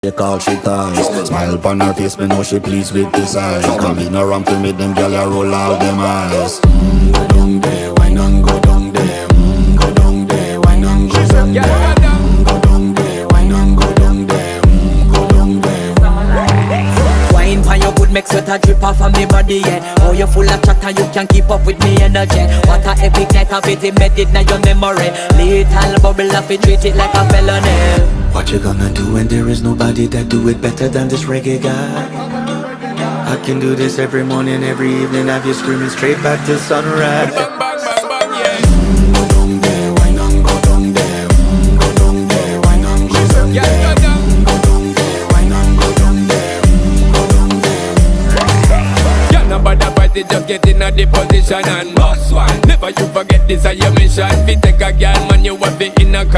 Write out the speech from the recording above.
They call she ties. Smile upon her face, me know she pleased with this eyes. Come in around to me, them gyal a roll out them eyes. Go down there, why not go down there? Go down there, why not go down there? Go down there, why not go down there? Go down there. Wine pan your good, make sweat a drip off of me body, yeah. Oh, you full of chatter, you can't keep up with me energy. What a epic night of it, embedded in your memory. Little bubble of it, treat it like a felony. What you gonna do when there is nobody that do it better than this reggae guy? I can do this every morning, every evening, have you screaming straight back to sunrise. Bang, bang, bang, bang, yeah. Go down there, why not go down there? Go down there, why not go down there? Yeah, go down. Go down there, why not go down there? Go down there. Yeah, nobody fight it, just get in a the position and boss one. Never you forget this is your mission. If you take a girl, man, you have it in a